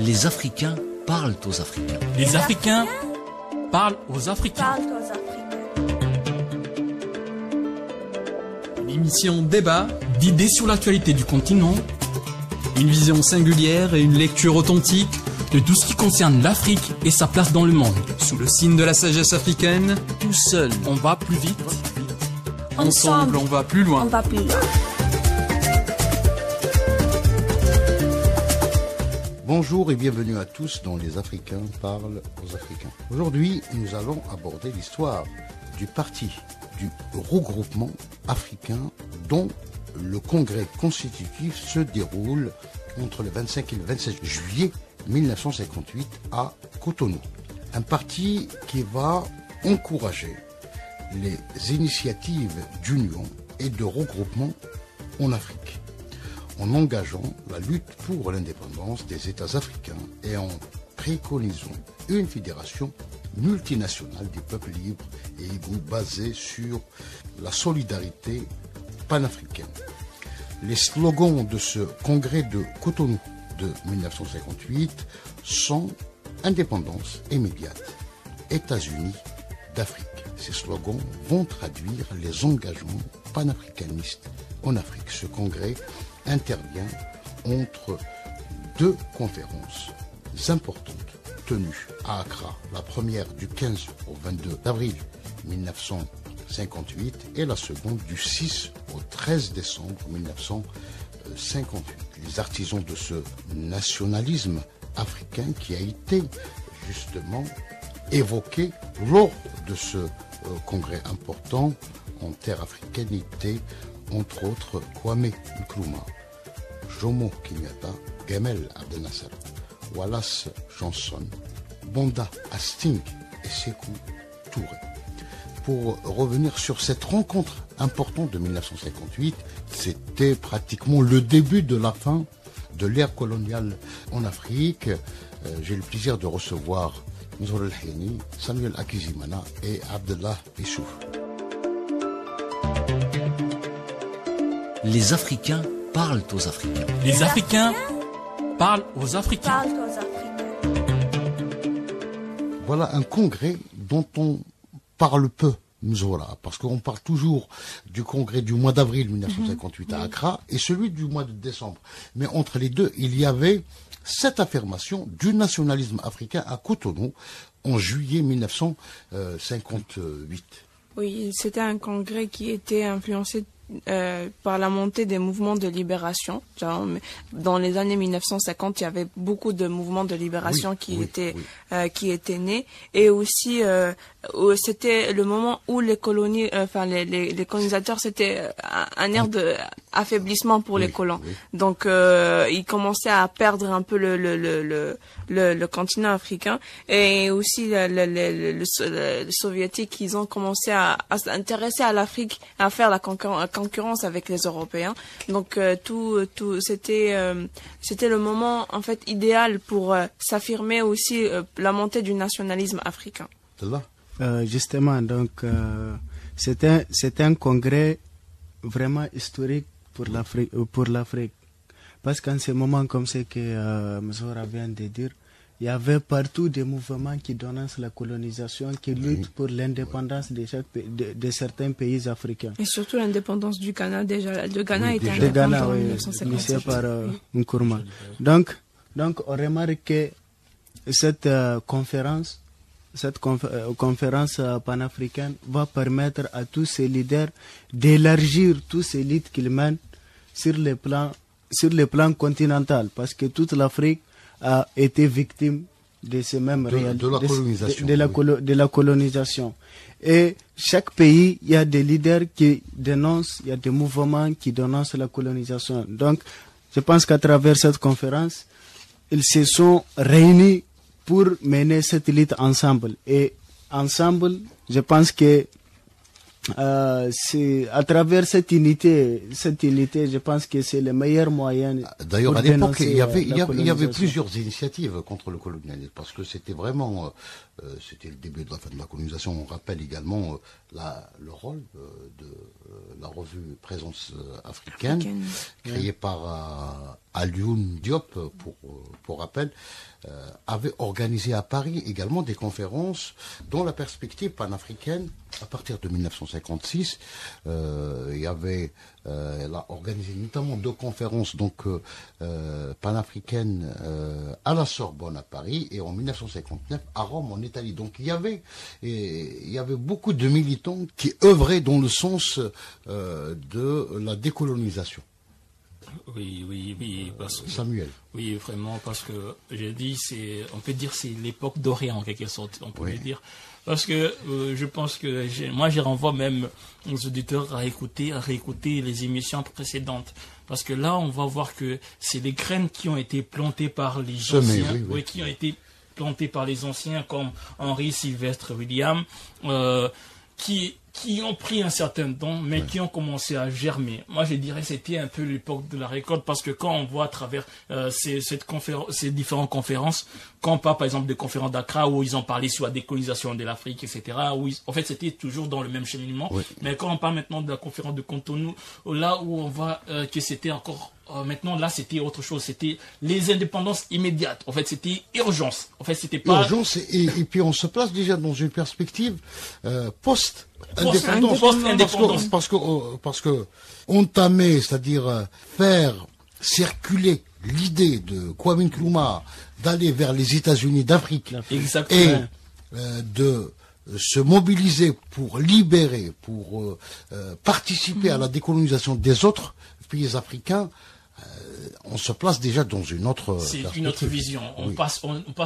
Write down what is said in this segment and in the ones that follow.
Les Africains parlent aux Africains. Les Africains parlent aux Africains. Une émission débat, d'idées sur l'actualité du continent, une vision singulière et une lecture authentique de tout ce qui concerne l'Afrique et sa place dans le monde. Sous le signe de la sagesse africaine, tout seul, on va plus vite. Ensemble, on va plus loin. Bonjour et bienvenue à tous dans Les Africains parlent aux Africains. Aujourd'hui, nous allons aborder l'histoire du parti du regroupement africain dont le congrès constitutif se déroule entre le 25 et le 27 juillet 1958 à Cotonou. Un parti qui va encourager les initiatives d'union et de regroupement en Afrique, en engageant la lutte pour l'indépendance des États africains et en préconisant une fédération multinationale des peuples libres et égaux basée sur la solidarité panafricaine. Les slogans de ce congrès de Cotonou de 1958 sont indépendance immédiate, États-Unis d'Afrique. Ces slogans vont traduire les engagements panafricanistes en Afrique. Ce congrès intervient entre deux conférences importantes tenues à Accra, la première du 15 au 22 avril 1958 et la seconde du 6 au 13 décembre 1958. Les artisans de ce nationalisme africain qui a été justement évoqué lors de ce congrès important en terre africaine étaient entre autres Kwame Nkrumah, Jomo Kenyatta, Gamal Abdel Nasser, Wallace Johnson, Banda Hastings et Sékou Touré. Pour revenir sur cette rencontre importante de 1958, c'était pratiquement le début de la fin de l'ère coloniale en Afrique. J'ai le plaisir de recevoir Nzour El-Heni, Samuel Akizimana et Abdallah Issouf. Les Africains parlent aux Africains. Les Africains parlent aux Africains. Voilà un congrès dont on parle peu, Nzoura, parce qu'on parle toujours du congrès du mois d'avril 1958 à Accra et celui du mois de décembre. Mais entre les deux, il y avait cette affirmation du nationalisme africain à Cotonou en juillet 1958. Oui, c'était un congrès qui était influencé par la montée des mouvements de libération. Dans les années 1950, il y avait beaucoup de mouvements de libération qui étaient nés, et aussi c'était le moment où les colonies, les colonisateurs, c'était un air de affaiblissement pour les colons. Donc ils commençaient à perdre un peu le continent africain, et aussi les soviétiques, ils ont commencé à s'intéresser à l'Afrique, à faire la concurrence avec les Européens. Donc c'était le moment en fait idéal pour s'affirmer aussi la montée du nationalisme africain. Justement, donc c'est un congrès vraiment historique pour l'Afrique, parce qu'en ce moment, comme ce que Mzoura vient de dire, il y avait partout des mouvements qui dénoncent la colonisation, qui luttent pour l'indépendance de certains pays africains. Et surtout l'indépendance du Ghana. Déjà, le Ghana était indépendant en 1957. Initié par Nkrumah. Donc, on remarque que cette conférence panafricaine va permettre à tous ces leaders d'élargir tous ces luttes qu'ils mènent sur le plan continental, parce que toute l'Afrique a été victime de ces mêmes réalités, de la colonisation. Et chaque pays, il y a des leaders qui dénoncent, il y a des mouvements qui dénoncent la colonisation. Donc, je pense qu'à travers cette conférence, ils se sont réunis pour mener cette lutte ensemble. Et ensemble, je pense que c'est à travers cette unité, je pense que c'est le meilleur moyen. D'ailleurs, à l'époque, il y avait plusieurs initiatives contre le colonialisme, parce que c'était vraiment, c'était le début de la fin de la colonisation. On rappelle également le rôle de la revue Présence africaine, créée par Alioune Diop, pour rappel, avait organisé à Paris également des conférences dont la perspective panafricaine, à partir de 1956, il a organisé notamment 2 conférences panafricaines à la Sorbonne à Paris et en 1959 à Rome en Italie. Donc il y avait beaucoup de militants qui œuvraient dans le sens de la décolonisation. Oui, parce que, Samuel. Oui, vraiment, parce que j'ai dit, on peut dire c'est l'époque dorée en quelque sorte, on peut le dire. Parce que je pense que je renvoie même aux auditeurs à réécouter les émissions précédentes. Parce que là, on va voir que c'est les graines qui ont été plantées par les anciens, qui ont été plantées par les anciens comme Henri Sylvestre William, qui ont pris un certain temps, mais qui ont commencé à germer. Moi, je dirais que c'était un peu l'époque de la récolte, parce que quand on voit à travers ces différentes conférences, quand on parle par exemple des conférences d'Accra, où ils ont parlé sur la décolonisation de l'Afrique, etc., en fait, c'était toujours dans le même cheminement. Mais quand on parle maintenant de la conférence de Cotonou, là où on voit que c'était encore... maintenant, là, c'était autre chose. C'était les indépendances immédiates. En fait, c'était urgence. En fait, c'était pas... Urgence, et puis on se place déjà dans une perspective post-indépendance. Parce que entamer, c'est-à-dire faire circuler l'idée de Kwame Nkrumah d'aller vers les États-Unis d'Afrique et de se mobiliser pour libérer, pour participer à la décolonisation des autres pays africains, on se place déjà dans une autre perspective. C'est une autre vision. On passe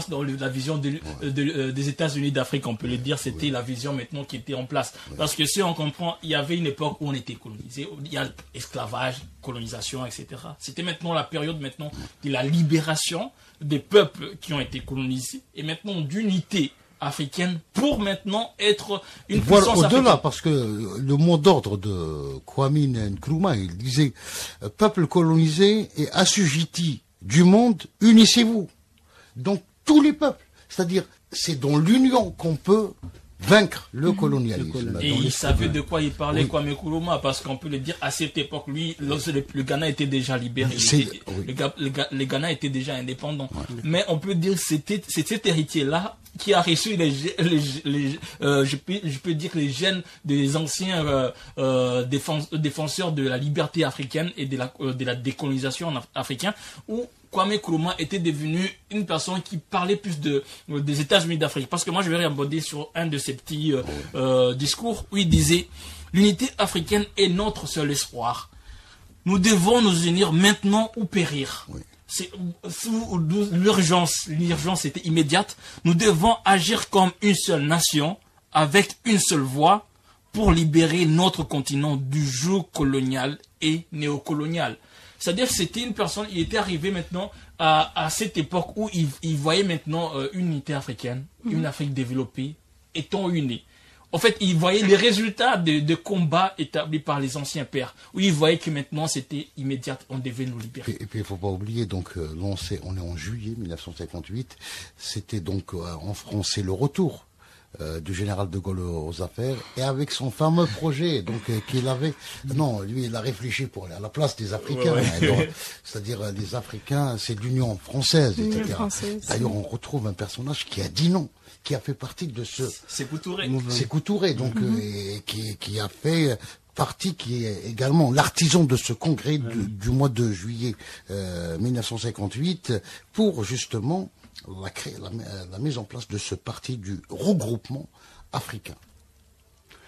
dans la vision des États-Unis d'Afrique, on peut le dire. C'était la vision maintenant qui était en place. Parce que si on comprend, il y avait une époque où on était colonisé. Il y a l'esclavage, colonisation, etc. C'était maintenant la période de la libération des peuples qui ont été colonisés et maintenant d'unité africaine pour maintenant être une puissance africaine. Au-delà, parce que le mot d'ordre de Kwame Nkrumah, il disait « Peuple colonisé et assujetti du monde, unissez-vous ». Donc tous les peuples, c'est-à-dire c'est dans l'union qu'on peut vaincre le colonialisme. Et il savait de quoi il parlait, Kwame Nkrumah, parce qu'on peut le dire, à cette époque, lui, le Ghana était déjà libéré, le Ghana était déjà indépendant. Mais on peut dire que c'est cet héritier-là qui a reçu je peux dire les gènes des anciens défenseurs de la liberté africaine et de la décolonisation africaine, où Kwame Nkrumah était devenu une personne qui parlait plus des États-Unis d'Afrique. Parce que moi, je vais aborder sur un de ces petits discours où il disait « L'unité africaine est notre seul espoir. Nous devons nous unir maintenant ou périr. » L'urgence était immédiate. Nous devons agir comme une seule nation, avec une seule voix, pour libérer notre continent du joug colonial et néocolonial. C'est-à-dire que c'était une personne, il était arrivé maintenant à cette époque où il voyait maintenant une unité africaine, une Afrique développée, étant unie. En fait, il voyait les résultats de combats établis par les anciens pères, où il voyait que maintenant c'était immédiat, on devait nous libérer. Et puis il ne faut pas oublier, donc on est en juillet 1958, c'était donc en France, c'est le retour du général de Gaulle aux affaires, et avec son fameux projet, donc qu'il avait, lui il a réfléchi pour aller à la place des Africains, c'est-à-dire les Africains, c'est l'Union française, etc. D'ailleurs, on retrouve un personnage qui a dit non, qui a fait partie de ce... C'est Coutouré, donc qui a fait partie, qui est également l'artisan de ce congrès du mois de juillet 1958, pour justement la mise en place de ce parti du regroupement africain.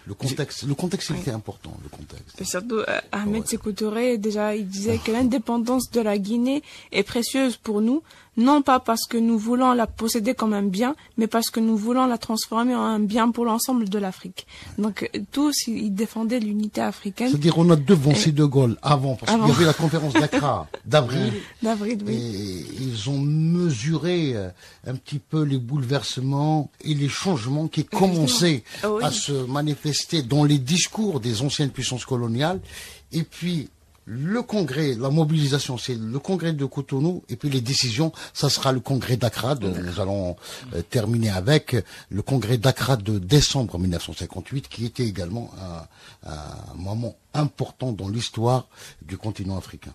Le contexte était important, le contexte. Et surtout, Ahmed Sékou Touré, déjà, il disait que l'indépendance de la Guinée est précieuse pour nous, non pas parce que nous voulons la posséder comme un bien, mais parce que nous voulons la transformer en un bien pour l'ensemble de l'Afrique. Donc tous, ils défendaient l'unité africaine. C'est-à-dire on a devancé De Gaulle avant, parce qu'il y avait la conférence d'Accra d'avril. D'avril, oui. Et ils ont mesuré un petit peu les bouleversements et les changements qui commençaient à se manifester dans les discours des anciennes puissances coloniales. Et puis le congrès, la mobilisation, c'est le congrès de Cotonou, et puis les décisions, ça sera le congrès d'Accra. Nous allons terminer avec le congrès d'Accra de décembre 1958, qui était également un moment important dans l'histoire du continent africain.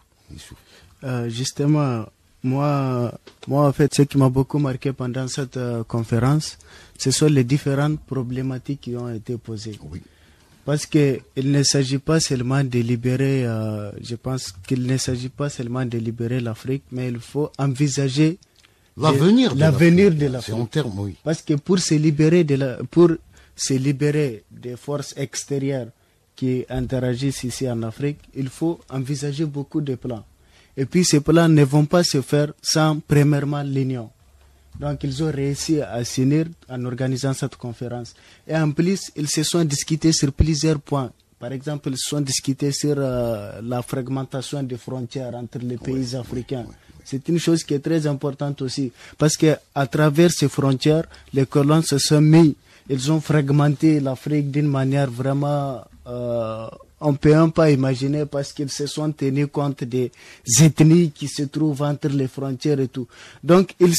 Justement, moi, en fait, ce qui m'a beaucoup marqué pendant cette conférence, ce sont les différentes problématiques qui ont été posées. Oui. Parce qu'il ne s'agit pas seulement de libérer, je pense qu'il ne s'agit pas seulement de libérer l'Afrique, mais il faut envisager l'avenir de l'Afrique. C'est en termes, oui. Parce que pour se libérer des forces extérieures qui interagissent ici en Afrique, il faut envisager beaucoup de plans. Et puis ces plans ne vont pas se faire sans premièrement l'union. Donc ils ont réussi à s'unir en organisant cette conférence. Et en plus, ils se sont discutés sur plusieurs points. Par exemple, ils se sont discutés sur la fragmentation des frontières entre les pays africains. C'est une chose qui est très importante aussi. Parce que à travers ces frontières, les colons se sont mis, ils ont fragmenté l'Afrique d'une manière vraiment... on ne peut même pas imaginer, parce qu'ils se sont tenus compte des ethnies qui se trouvent entre les frontières et tout. Donc ils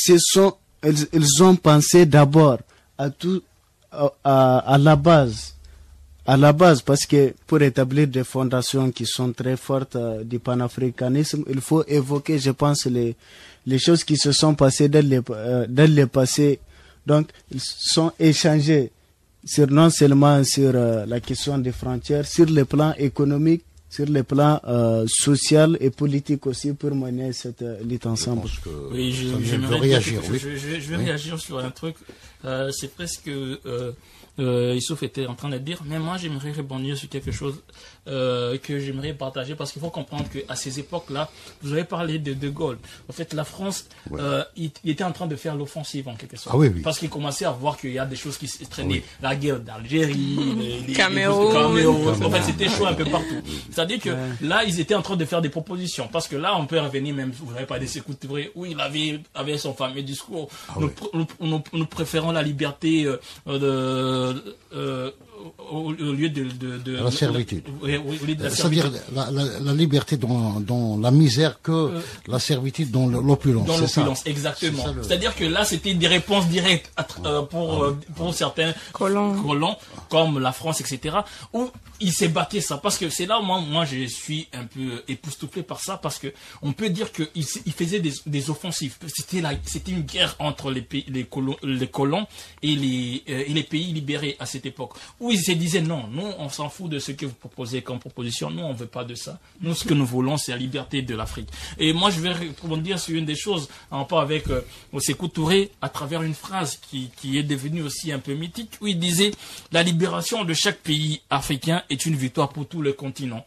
ont pensé d'abord à la base, parce que pour établir des fondations qui sont très fortes du panafricanisme, il faut évoquer, je pense, les choses qui se sont passées dans le passé. Donc ils sont échangés non seulement sur la question des frontières, sur le plan économique, sur le plan social et politique aussi, pour mener cette lutte ensemble. Oui, je vais réagir sur un truc. C'est presque... Youssouf était en train de dire, mais moi j'aimerais rebondir sur quelque chose que j'aimerais partager, parce qu'il faut comprendre qu'à ces époques-là, vous avez parlé de De Gaulle. En fait, la France, il était en train de faire l'offensive en quelque sorte. Parce qu'il commençait à voir qu'il y a des choses qui se traînaient. La guerre d'Algérie, les Cameroun. En fait, c'était chaud un peu partout. C'est-à-dire que là, ils étaient en train de faire des propositions. Parce que là, on peut revenir même, vous n'avez pas des Sékou Touré, où il avait son fameux discours. Nous préférons la liberté au lieu de la servitude. C'est-à-dire la liberté dans la misère que la servitude dans l'opulence. Dans l'opulence, exactement. C'est-à-dire que là, c'était des réponses directes pour certains colons, comme la France, etc., où ils s'est battu ça. Parce que c'est là où moi je suis un peu époustouflé par ça, parce que on peut dire qu'ils faisaient des offensives. C'était une guerre entre les colons et les pays libérés à cette époque, où ils se disaient non, nous on s'en fout de ce que vous proposez comme proposition, nous on veut pas de ça, nous ce que nous voulons c'est la liberté de l'Afrique. Et moi je vais rebondir sur une des choses en rapport avec Sékou Touré, à travers une phrase qui est devenue aussi un peu mythique, où il disait: la libération de chaque pays africain est une victoire pour tout le continent.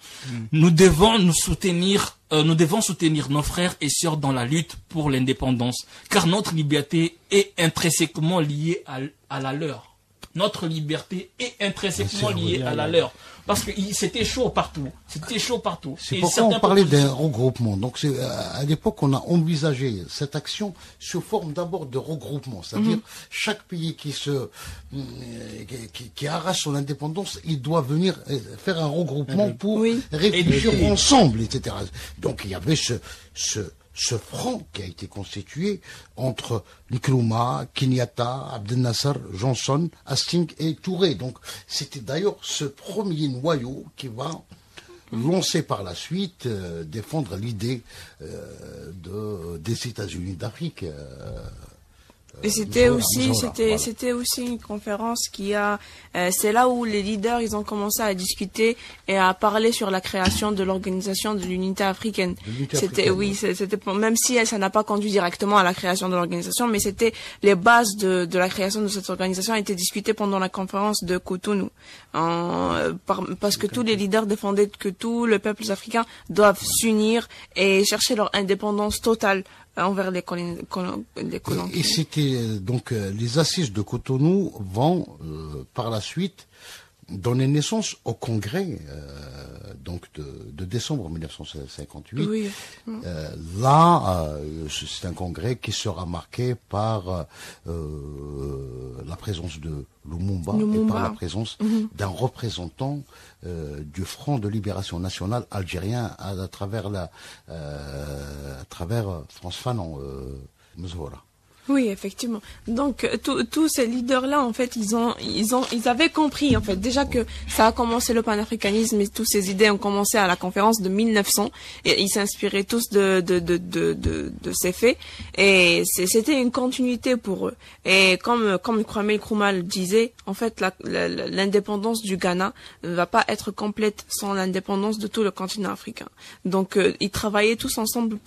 Nous devons soutenir nos frères et sœurs dans la lutte pour l'indépendance, car notre liberté est intrinsèquement liée à la leur. Notre liberté est intrinsèquement liée à la leur. Parce que c'était chaud partout. C'était chaud partout. C'est pourquoi on parlait d'un regroupement. Donc à l'époque, on a envisagé cette action sous forme d'abord de regroupement. C'est-à-dire, chaque pays qui arrache son indépendance, il doit venir faire un regroupement pour réfléchir ensemble, etc. Donc il y avait ce front qui a été constitué entre Nkrumah, Kenyatta, Abdel Nasser, Johnson, Hastings et Touré. Donc c'était d'ailleurs ce premier noyau qui va lancer par la suite défendre l'idée des États-Unis d'Afrique. Et c'était aussi une conférence c'est là où les leaders ils ont commencé à discuter et à parler sur la création de l'organisation de l'unité africaine. C'était même si ça n'a pas conduit directement à la création de l'organisation, mais c'était les bases de la création de cette organisation a été discutées pendant la conférence de Cotonou. Parce que tous les leaders défendaient que tous les peuples africains doivent s'unir et chercher leur indépendance totale envers les colons. Et c'était donc les assises de Cotonou vont par la suite donner naissance au congrès donc de décembre 1958. Oui. C'est un congrès qui sera marqué par la présence de Lumumba et par la présence d'un représentant du Front de libération nationale algérien à travers France Fanon, Mzora. Oui, effectivement. Donc tous ces leaders-là, en fait, ils avaient compris, en fait, déjà que ça a commencé le panafricanisme et toutes ces idées ont commencé à la conférence de 1900 et ils s'inspiraient tous de ces faits et c'était une continuité pour eux. Et comme Kwame Nkrumah le disait, en fait, l'indépendance du Ghana ne va pas être complète sans l'indépendance de tout le continent africain. Donc ils travaillaient tous ensemble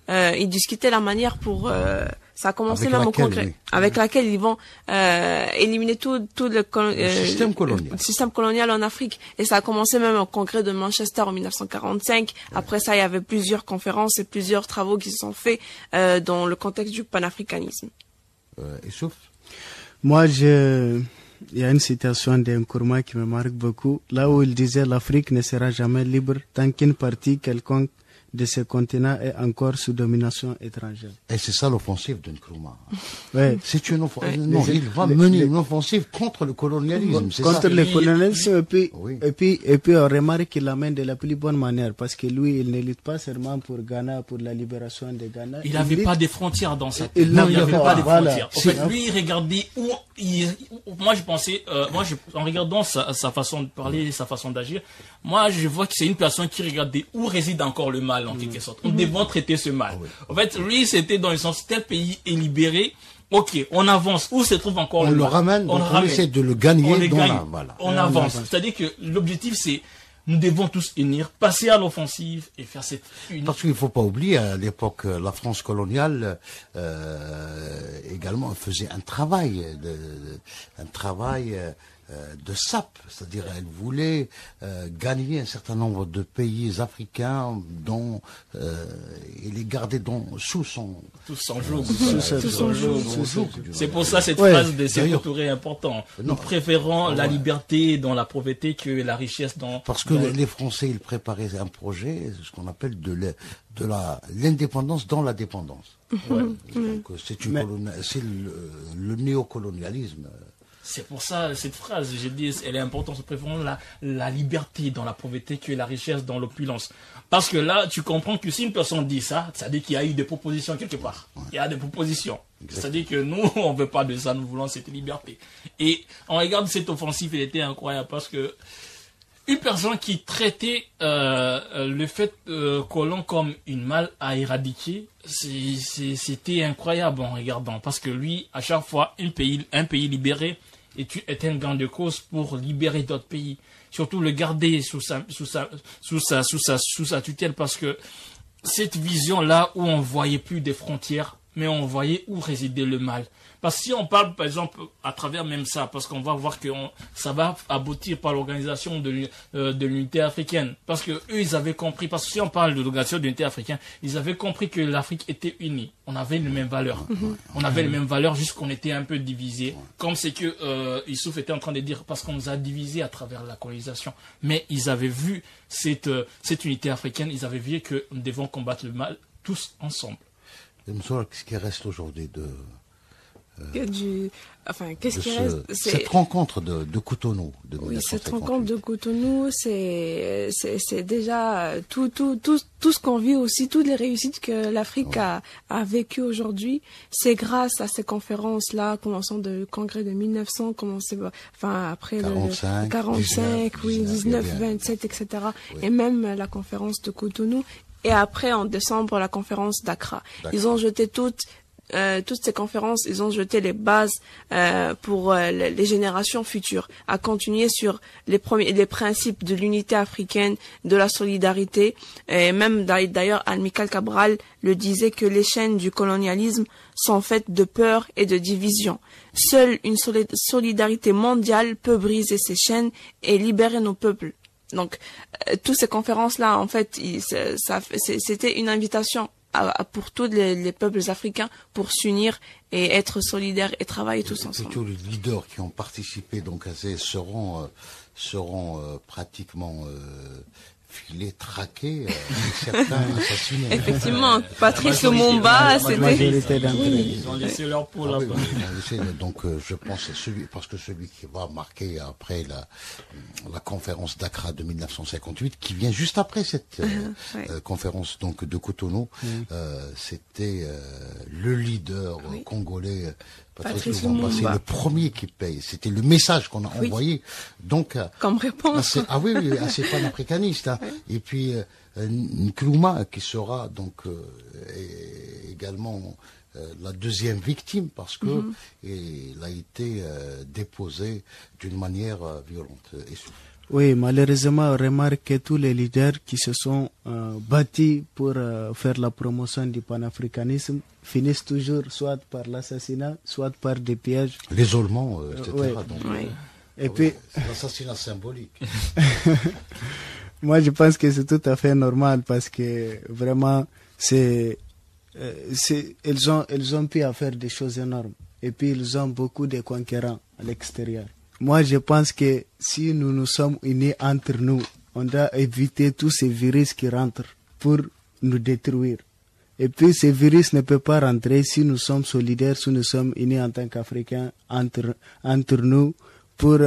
ils discutaient la manière pour ça a commencé même au congrès, avec laquelle ils vont éliminer tout le système colonial en Afrique. Et ça a commencé même au congrès de Manchester en 1945. Après ça, il y avait plusieurs conférences et plusieurs travaux qui se sont faits dans le contexte du panafricanisme. Issouf ? Moi, il y a une citation d'Nkrumah qui me marque beaucoup, là où il disait « L'Afrique ne sera jamais libre tant qu'une partie quelconque de ce continent est encore sous domination étrangère. » Et c'est ça l'offensive de Nkrumah. Ouais. C'est une offensive. Non, il va mener une offensive contre le colonialisme. Contre le colonialisme, oui. et puis on remarque qu'il l'amène de la plus bonne manière, parce que lui, il ne lutte pas seulement pour Ghana, pour la libération de Ghana. Il n'avait pas des frontières dans sa tête. Il n'avait pas des voilà. frontières. En fait, lui, il regardait moi, je pensais, en regardant sa façon de parler, sa façon d'agir, moi, je vois que c'est une personne qui regardait où réside encore le mal, en quelque sorte. Nous devons traiter ce mal. Oui. En fait, lui, c'était dans le sens, tel pays est libéré, ok, on avance. Où se trouve encore le mal? On essaie de le gagner. On avance. C'est-à-dire que l'objectif, c'est, nous devons tous unir, passer à l'offensive et faire cette unité. Parce qu'il ne faut pas oublier, à l'époque, la France coloniale également faisait un travail de sape, c'est-à-dire elle voulait gagner un certain nombre de pays africains dont et les garder sous son joug. C'est pour ça cette Ouais, phrase de Sékou Touré est importante. Nous préférons la liberté dans la pauvreté que la richesse dans... Parce que les Français, ils préparaient un projet, ce qu'on appelle de l'indépendance dans la dépendance. Ouais. Donc c'est le néocolonialisme. C'est pour ça, cette phrase, j'ai dit, elle est importante. Nous préférons la liberté dans la pauvreté que la richesse dans l'opulence. Parce que là, tu comprends que si une personne dit ça, ça dit qu'il y a eu des propositions quelque part. Il y a des propositions. C'est-à-dire que nous, on ne veut pas de ça, nous voulons cette liberté. Et on regarde cette offensive, elle était incroyable parce que une personne qui traitait le fait colon comme une mal à éradiquer, c'était incroyable en regardant. Parce que lui, à chaque fois, un pays libéré est un gain de cause pour libérer d'autres pays. Surtout le garder sous sa tutelle, parce que cette vision-là où on voyait plus des frontières, mais on voyait où résidait le mal. Parce que si on parle, par exemple, à travers même ça, parce qu'on va voir que ça va aboutir par l'organisation de l'unité africaine. Parce que eux, ils avaient compris, parce que si on parle de l'organisation de l'unité africaine, ils avaient compris que l'Afrique était unie. On avait les mêmes valeurs. On avait les mêmes valeurs, juste qu'on était un peu divisés. Comme c'est que Issouf était en train de dire, parce qu'on nous a divisés à travers la colonisation. Mais ils avaient vu cette unité africaine, ils avaient vu que nous devons combattre le mal tous ensemble. Qu'est-ce qui reste aujourd'hui cette rencontre de Cotonou de 1958. Oui, cette rencontre de Cotonou, c'est déjà tout ce qu'on vit aussi, toutes les réussites que l'Afrique a vécues aujourd'hui, c'est grâce à ces conférences-là, commençant du congrès de 1900, après 45, 19, 27, etc. Oui. Et même la conférence de Cotonou. Et après, en décembre, la conférence d'Accra. Ils ont jeté toutes ces conférences, ils ont jeté les bases pour les générations futures, à continuer sur les principes de l'unité africaine, de la solidarité. Et même d'ailleurs, Amilcar Cabral le disait que les chaînes du colonialisme sont faites de peur et de division. Seule une solidarité mondiale peut briser ces chaînes et libérer nos peuples. Donc, toutes ces conférences-là, en fait, c'était une invitation pour tous les peuples africains pour s'unir et être solidaires et travailler tous ensemble. Tous les leaders qui ont participé donc à ces seront pratiquement filés, traqués, certains assassinés. Effectivement, Patrice Lumumba, c'était... Ils ont laissé leur peau là-bas. Donc je pense que celui qui va marquer après la conférence d'Accra de 1958, qui vient juste après cette conférence donc de Cotonou, c'était le leader congolais Patrice Lumumba. C'est le premier qui paye. C'était le message qu'on a envoyé. Donc comme réponse. Assez panafricaniste. Hein. Et puis Nkrumah qui sera donc également la deuxième victime parce que il a été déposé d'une manière violente. Oui, malheureusement, on remarque que tous les leaders qui se sont bâtis pour faire la promotion du panafricanisme finissent toujours soit par l'assassinat, soit par des pièges. L'isolement, etc. Oui. Donc, Et puis, l'assassinat symbolique. Moi, je pense que c'est tout à fait normal parce que vraiment, ils ont pu faire des choses énormes. Et puis, ils ont beaucoup de conquérants à l'extérieur. Moi, je pense que si nous nous sommes unis entre nous, on doit éviter tous ces virus qui rentrent pour nous détruire. Et puis, ces virus ne peuvent pas rentrer si nous sommes solidaires, si nous sommes unis en tant qu'Africains entre nous pour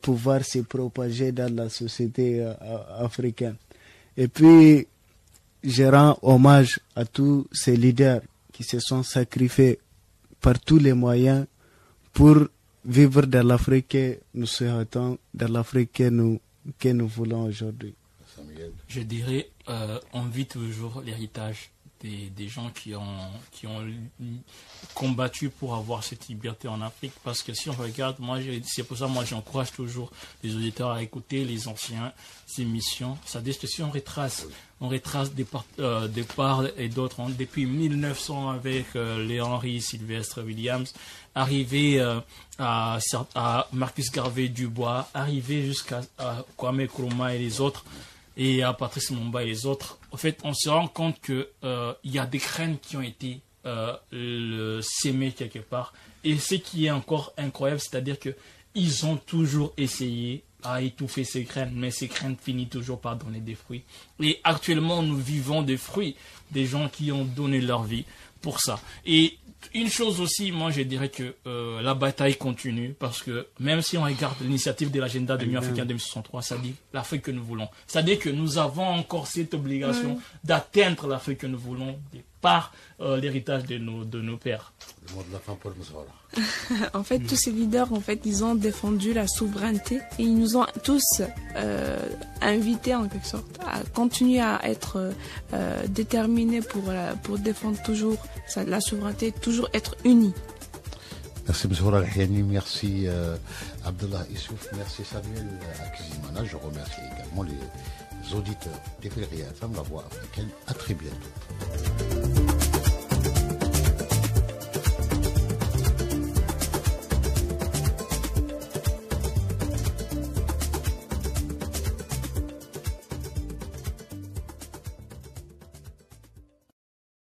pouvoir se propager dans la société africaine. Et puis, je rends hommage à tous ces leaders qui se sont sacrifiés par tous les moyens pour vivre dans l'Afrique que nous souhaitons, dans l'Afrique que nous voulons aujourd'hui. Je dirais, on vit toujours l'héritage des gens qui ont combattu pour avoir cette liberté en Afrique. Parce que si on regarde, c'est pour ça que moi j'encourage toujours les auditeurs à écouter les anciennes émissions. C'est-à-dire que si on retrace des parts et d'autres, depuis 1900 avec les Henry Sylvestre Williams, arrivé à Marcus Garvey Dubois, arrivé jusqu'à Kwame Nkrumah et les autres, et à Patrice Lumumba et les autres, en fait, on se rend compte que il y a des graines qui ont été sémées quelque part. Et ce qui est encore incroyable, c'est-à-dire que ils ont toujours essayé à étouffer ces graines, mais ces graines finissent toujours par donner des fruits. Et actuellement, nous vivons des fruits des gens qui ont donné leur vie pour ça. Et une chose aussi, moi je dirais que la bataille continue parce que même si on regarde l'initiative de l'agenda de l'Union africaine 2063, ça dit l'Afrique que nous voulons. C'est-à-dire que nous avons encore cette obligation d'atteindre l'Afrique que nous voulons par l'héritage de nos pères. Le mot de la fin pour Moussaoula. En fait, tous ces leaders, ils ont défendu la souveraineté et ils nous ont tous invités en quelque sorte à continuer à être déterminés pour défendre toujours la souveraineté, toujours être unis. Merci Moussaoula Al-Hiani, merci Abdallah Issouf, merci Samuel Akizimana. Je remercie également les auditeurs d'Ifriqiya FM, la voix africaine. À très bientôt.